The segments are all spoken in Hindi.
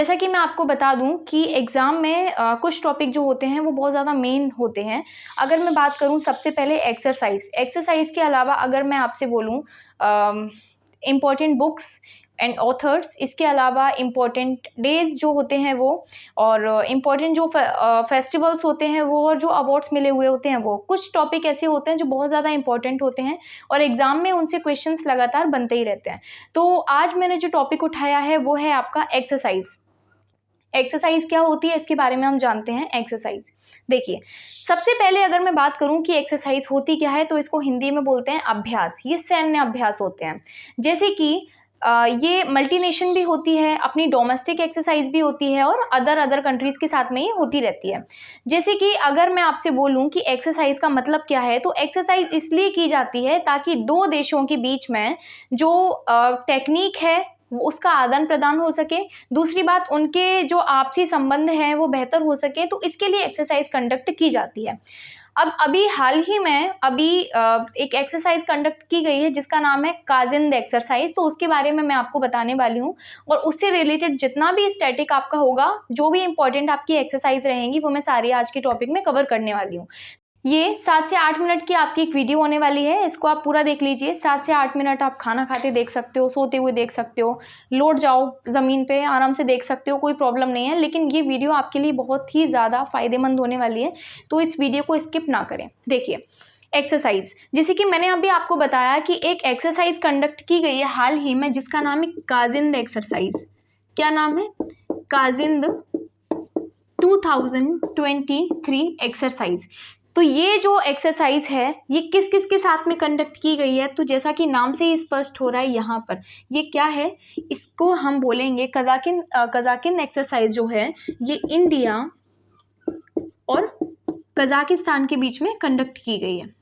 जैसा कि मैं आपको बता दूं कि एग्ज़ाम में कुछ टॉपिक जो होते हैं वो बहुत ज़्यादा मेन होते हैं। अगर मैं बात करूं सबसे पहले एक्सरसाइज के अलावा अगर मैं आपसे बोलूं इम्पॉर्टेंट बुक्स एंड ऑथर्स, इसके अलावा इम्पॉर्टेंट डेज जो होते हैं वो, और इम्पॉर्टेंट जो फेस्टिवल्स होते हैं वो, और जो अवार्ड्स मिले हुए होते हैं वो, कुछ टॉपिक ऐसे होते हैं जो बहुत ज़्यादा इंपॉर्टेंट होते हैं और एग्ज़ाम में उनसे क्वेश्चंस लगातार बनते ही रहते हैं। तो आज मैंने जो टॉपिक उठाया है वो है आपका एक्सरसाइज। एक्सरसाइज क्या होती है इसके बारे में हम जानते हैं। एक्सरसाइज देखिए, सबसे पहले अगर मैं बात करूं कि एक्सरसाइज होती क्या है तो इसको हिंदी में बोलते हैं अभ्यास। ये सैन्य अभ्यास होते हैं। जैसे कि ये मल्टीनेशन भी होती है, अपनी डोमेस्टिक एक्सरसाइज भी होती है और अदर कंट्रीज़ के साथ में ये होती रहती है। जैसे कि अगर मैं आपसे बोलूं कि एक्सरसाइज का मतलब क्या है, तो एक्सरसाइज इसलिए की जाती है ताकि दो देशों के बीच में जो टेक्निक है उसका आदान प्रदान हो सके। दूसरी बात, उनके जो आपसी संबंध हैं वो बेहतर हो सके, तो इसके लिए एक्सरसाइज कंडक्ट की जाती है। अब अभी हाल ही में एक एक्सरसाइज कंडक्ट की गई है जिसका नाम है काजिंद एक्सरसाइज, तो उसके बारे में मैं आपको बताने वाली हूँ। और उससे रिलेटेड जितना भी स्टैटिक आपका होगा, जो भी इंपॉर्टेंट आपकी एक्सरसाइज रहेंगी, वो मैं सारी आज के टॉपिक में कवर करने वाली हूँ। ये 7 से 8 मिनट की आपकी एक वीडियो होने वाली है, इसको आप पूरा देख लीजिए। 7 से 8 मिनट आप खाना खाते देख सकते हो, सोते हुए देख सकते हो, लेट जाओ ज़मीन पे आराम से देख सकते हो, कोई प्रॉब्लम नहीं है। लेकिन ये वीडियो आपके लिए बहुत ही ज़्यादा फ़ायदेमंद होने वाली है, तो इस वीडियो को स्किप ना करें। देखिए, एक्सरसाइज, जैसे कि मैंने अभी आपको बताया कि एक एक्सरसाइज कंडक्ट की गई है हाल ही में जिसका नाम है काजिंद एक्सरसाइज। क्या नाम है? काजिंद 2023 एक्सरसाइज। तो ये जो एक्सरसाइज है ये किस किस के साथ में कंडक्ट की गई है, तो जैसा कि नाम से ही स्पष्ट हो रहा है यहाँ पर, ये क्या है, इसको हम बोलेंगे कजाकिन एक्सरसाइज जो है ये इंडिया और कजाकिस्तान के बीच में कंडक्ट की गई है।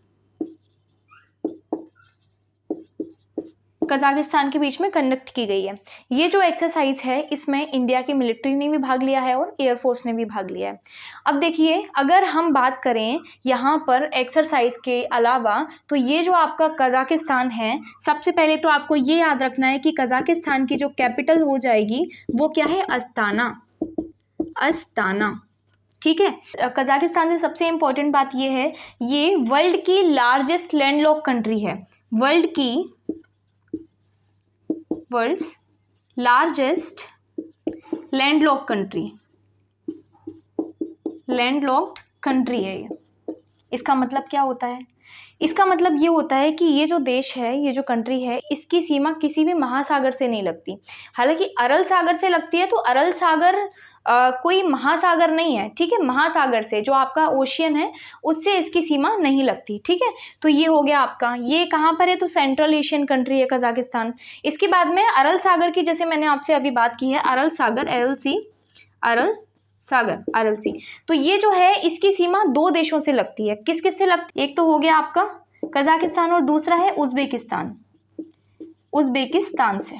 कजाकिस्तान के बीच में कंडक्ट की गई है। ये जो एक्सरसाइज है इसमें इंडिया की मिलिट्री ने भी भाग लिया है और एयरफोर्स ने भी भाग लिया है। अब देखिए, अगर हम बात करें यहाँ पर एक्सरसाइज के अलावा, तो ये जो आपका कजाकिस्तान है, सबसे पहले तो आपको ये याद रखना है कि कजाकिस्तान की जो कैपिटल हो जाएगी वो क्या है? अस्ताना। अस्ताना, ठीक है। कजाकिस्तान से सबसे इम्पोर्टेंट बात ये है, ये वर्ल्ड की लार्जेस्ट लैंडलॉक कंट्री है। वर्ल्ड्स लार्जेस्ट लैंडलॉक्ड कंट्री है ये। इसका मतलब क्या होता है? इसका मतलब ये होता है कि ये जो देश है, ये जो कंट्री है, इसकी सीमा किसी भी महासागर से नहीं लगती। हालांकि अरल सागर से लगती है, तो अरल सागर कोई महासागर नहीं है, ठीक है। महासागर से, जो आपका ओशियन है, उससे इसकी सीमा नहीं लगती, ठीक है। तो ये हो गया आपका, ये कहाँ पर है? तो सेंट्रल एशियन कंट्री है कजाकिस्तान। इसके बाद में अरल सागर की, जैसे मैंने आपसे अभी बात की है, अरल सागर, अरल सी, तो ये जो है इसकी सीमा दो देशों से लगती है। किस किस से लगती है? एक तो हो गया आपका कजाकिस्तान और दूसरा है उज्बेकिस्तान से,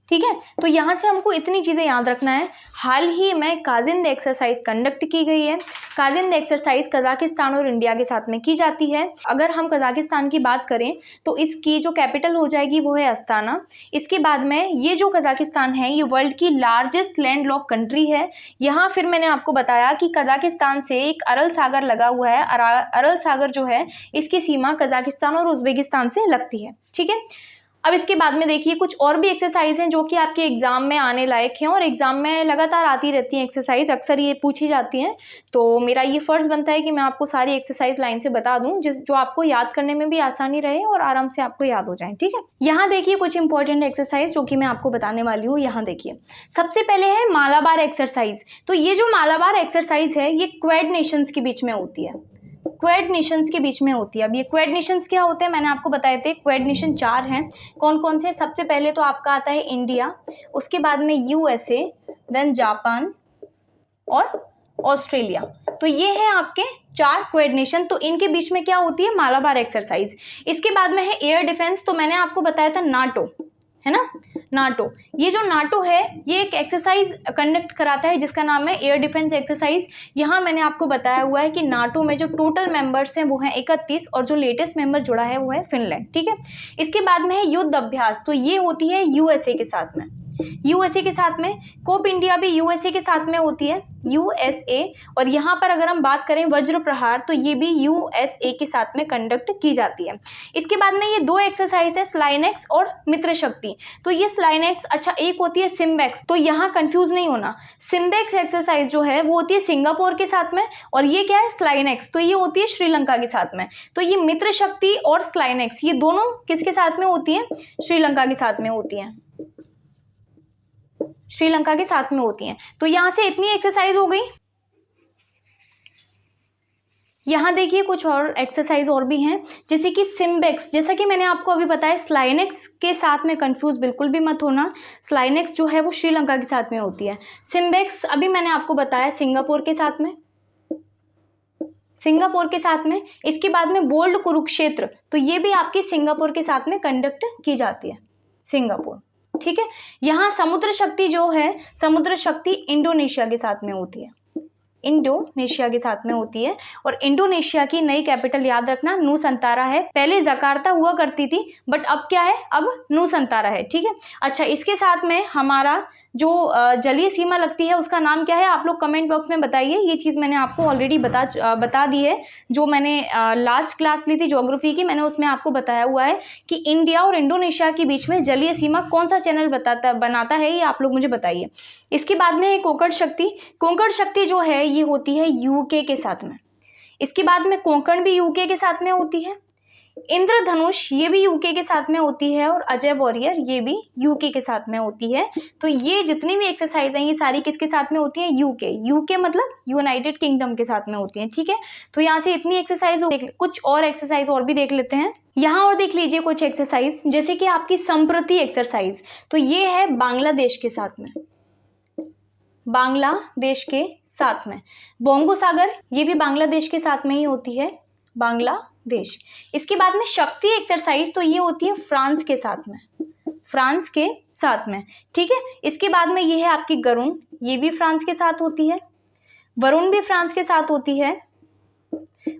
ठीक है। तो यहाँ से हमको इतनी चीज़ें याद रखना है। हाल ही में काजिंद एक्सरसाइज कंडक्ट की गई है। काजिंद एक्सरसाइज कजाकिस्तान और इंडिया के साथ में की जाती है। अगर हम कजाकिस्तान की बात करें तो इसकी जो कैपिटल हो जाएगी वो है अस्ताना। इसके बाद में ये जो कजाकिस्तान है ये वर्ल्ड की लार्जेस्ट लैंडलॉक कंट्री है। यहाँ फिर मैंने आपको बताया कि कजाकिस्तान से एक अरल सागर लगा हुआ है। अरल सागर जो है इसकी सीमा कजाकिस्तान और उज्बेकिस्तान से लगती है, ठीक है। अब इसके बाद में देखिए, कुछ और भी एक्सरसाइज हैं जो कि आपके एग्जाम में आने लायक हैं और एग्जाम में लगातार आती रहती हैं एक्सरसाइज, अक्सर ये पूछी जाती हैं। तो मेरा ये फर्ज बनता है कि मैं आपको सारी एक्सरसाइज लाइन से बता दूं, जो आपको याद करने में भी आसानी रहे और आराम से आपको याद हो जाए, ठीक है। यहाँ देखिए कुछ इंपॉर्टेंट एक्सरसाइज जो कि मैं आपको बताने वाली हूँ। यहाँ देखिए, सबसे पहले है मालाबार एक्सरसाइज। तो ये जो मालाबार एक्सरसाइज है ये क्वेड नेशंस के बीच में होती है। क्वेड नेशंस के बीच में होती है। अब ये क्वेड नेशंस क्या होते हैं, मैंने आपको बताए थे। क्वेड नेशन 4 हैं। कौन कौन से? सबसे पहले तो आपका आता है इंडिया, उसके बाद में यूएसए, देन जापान और ऑस्ट्रेलिया। तो ये है आपके 4 क्वेड नेशन। तो इनके बीच में क्या होती है? मालाबार एक्सरसाइज। इसके बाद में है एयर डिफेंस। तो मैंने आपको बताया था नाटो, है ना, नाटो। ये जो नाटो है ये एक एक्सरसाइज कंडक्ट कराता है जिसका नाम है एयर डिफेंस एक्सरसाइज। यहाँ मैंने आपको बताया हुआ है कि नाटो में जो टोटल मेंबर्स हैं वो हैं 31 और जो लेटेस्ट मेंबर जुड़ा है वो है फिनलैंड, ठीक है। इसके बाद में है युद्ध अभ्यास। तो ये होती है यूएसए के साथ में, यूएसए के साथ में। कोप इंडिया भी यूएसए के साथ में होती है, यूएसए। और यहाँ पर अगर हम बात करें वज्र प्रहार, तो ये भी यूएसए के साथ में कंडक्ट की जाती है। इसके बाद में ये दो एक्सरसाइज है, स्लाइनेक्स और मित्र शक्ति। तो ये स्लाइनेक्स, अच्छा एक होती है सिम्बेक्स, तो यहाँ कंफ्यूज नहीं होना। सिम्बेक्स एक्सरसाइज जो है वो होती है सिंगापुर के साथ में, और ये क्या है स्लाइनेक्स, तो ये होती है श्रीलंका के साथ में। तो ये मित्र शक्ति और स्लाइनेक्स ये दोनों किसके साथ में होती है, श्रीलंका के साथ में होती हैं, श्रीलंका के साथ में होती हैं। तो यहां से इतनी एक्सरसाइज हो गई। यहाँ देखिए कुछ और एक्सरसाइज और भी हैं, जैसे कि सिम्बेक्स, जैसा कि मैंने आपको अभी बताया स्लाइनेक्स के साथ में कंफ्यूज बिल्कुल भी मत होना। स्लाइनेक्स जो है वो श्रीलंका के साथ में होती है। सिम्बेक्स अभी मैंने आपको बताया सिंगापुर के साथ में, सिंगापुर के साथ में। इसके बाद में बोल्ड कुरुक्षेत्र, तो ये भी आपकी सिंगापुर के साथ में कंडक्ट की जाती है, सिंगापुर, ठीक है। यहाँ समुद्र शक्ति जो है, समुद्र शक्ति इंडोनेशिया के साथ में होती है, इंडोनेशिया के साथ में होती है। और इंडोनेशिया की नई कैपिटल याद रखना नूसंतारा है। पहले जकार्ता हुआ करती थी, बट अब क्या है, अब नूसंतारा है, ठीक है। अच्छा इसके साथ में हमारा जो जलीय सीमा लगती है उसका नाम क्या है, आप लोग कमेंट बॉक्स में बताइए। ये चीज़ मैंने आपको ऑलरेडी बता दी है, जो मैंने लास्ट क्लास ली थी ज्योग्राफी की, मैंने उसमें आपको बताया हुआ है कि इंडिया और इंडोनेशिया के बीच में जलीय सीमा कौन सा चैनल बनाता है, ये आप लोग मुझे बताइए। इसके बाद में है कोंकण शक्ति। कोंकण शक्ति जो है ये होती है यूके के साथ में। इसके बाद में कोंकण भी यूके के साथ में होती है। इंद्रधनुष ये भी यूके के साथ में होती है, और अजय वॉरियर ये भी यूके के साथ में होती है। तो ये जितनी भी एक्सरसाइज हैं ये सारी किसके साथ में होती हैं, यूके, यूके मतलब यूनाइटेड किंगडम के साथ में होती हैं, ठीक है। तो यहाँ से इतनी एक्सरसाइज कुछ और एक्सरसाइज और भी देख लेते हैं। यहाँ और देख लीजिए कुछ एक्सरसाइज, जैसे कि आपकी संप्रति एक्सरसाइज, तो ये है बांग्लादेश के साथ में, बांग्लादेश के साथ में। बोंगो सागर ये भी बांग्लादेश के साथ में ही होती है, बांग्लादेश। इसके बाद में शक्ति एक्सरसाइज, तो ये होती है फ्रांस के साथ में, फ्रांस के साथ में, ठीक है। इसके बाद में ये है आपकी गरुण, ये भी फ्रांस के साथ होती है, वरुण भी फ्रांस के साथ होती है,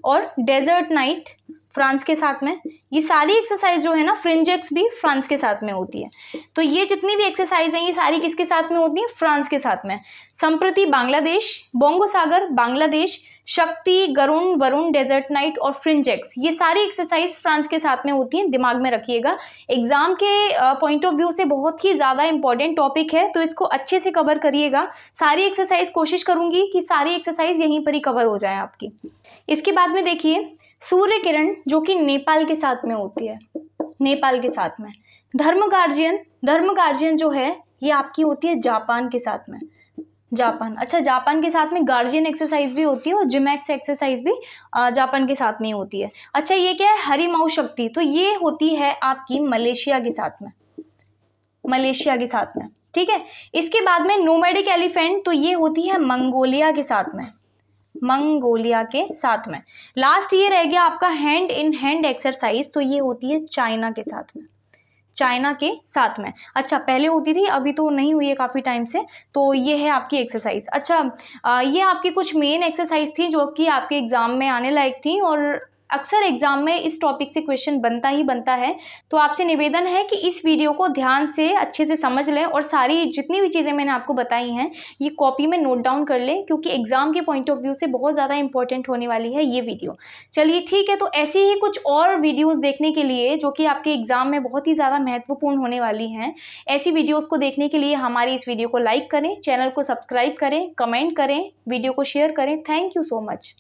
और डेजर्ट नाइट फ्रांस के साथ में। ये सारी एक्सरसाइज जो है ना, फ्रिंजेक्स भी फ्रांस के साथ में होती है। तो ये जितनी भी एक्सरसाइज हैं ये सारी किसके साथ में होती है, फ्रांस के साथ में। संप्रति बांग्लादेश, बोंगो सागर बांग्लादेश, शक्ति, गरुण, वरुण, डेजर्ट नाइट और फ्रिंजेक्स, ये सारी एक्सरसाइज फ्रांस के साथ में होती हैं, दिमाग में रखिएगा। एग्जाम के पॉइंट ऑफ व्यू से बहुत ही ज़्यादा इंपॉर्टेंट टॉपिक है, तो इसको अच्छे से कवर करिएगा। सारी एक्सरसाइज कोशिश करूंगी कि सारी एक्सरसाइज यहीं पर ही कवर हो जाए आपकी। इसके बाद में देखिए सूर्य किरण, जो कि नेपाल के साथ में होती है, नेपाल के साथ में। धर्म गार्जियन जो है ये आपकी होती है जापान के साथ में, जापान। अच्छा जापान के साथ में गार्जियन एक्सरसाइज भी होती है, और जिमैक्स एक्सरसाइज भी जापान के साथ में ही होती है। अच्छा ये क्या है, हरिमाऊ शक्ति, तो ये होती है आपकी मलेशिया के साथ में, मलेशिया के साथ में, ठीक है। इसके बाद में नोमैडिक एलिफेंट, तो ये होती है मंगोलिया के साथ में, मंगोलिया के साथ में। लास्ट ये रह गया आपका हैंड इन हैंड एक्सरसाइज, तो ये होती है चाइना के साथ में, चाइना के साथ में। अच्छा पहले होती थी, अभी तो नहीं हुई है काफ़ी टाइम से। तो ये है आपकी एक्सरसाइज। अच्छा ये आपकी कुछ मेन एक्सरसाइज थी जो कि आपके एग्जाम में आने लायक थी, और अक्सर एग्जाम में इस टॉपिक से क्वेश्चन बनता ही बनता है। तो आपसे निवेदन है कि इस वीडियो को ध्यान से अच्छे से समझ लें, और सारी जितनी भी चीज़ें मैंने आपको बताई हैं ये कॉपी में नोट डाउन कर लें, क्योंकि एग्जाम के पॉइंट ऑफ व्यू से बहुत ज़्यादा इंपॉर्टेंट होने वाली है ये वीडियो। चलिए ठीक है, तो ऐसे ही कुछ और वीडियोज़ देखने के लिए जो कि आपके एग्जाम में बहुत ही ज़्यादा महत्वपूर्ण होने वाली हैं, ऐसी वीडियोज़ को देखने के लिए हमारी इस वीडियो को लाइक करें, चैनल को सब्सक्राइब करें, कमेंट करें, वीडियो को शेयर करें। Thank you so much.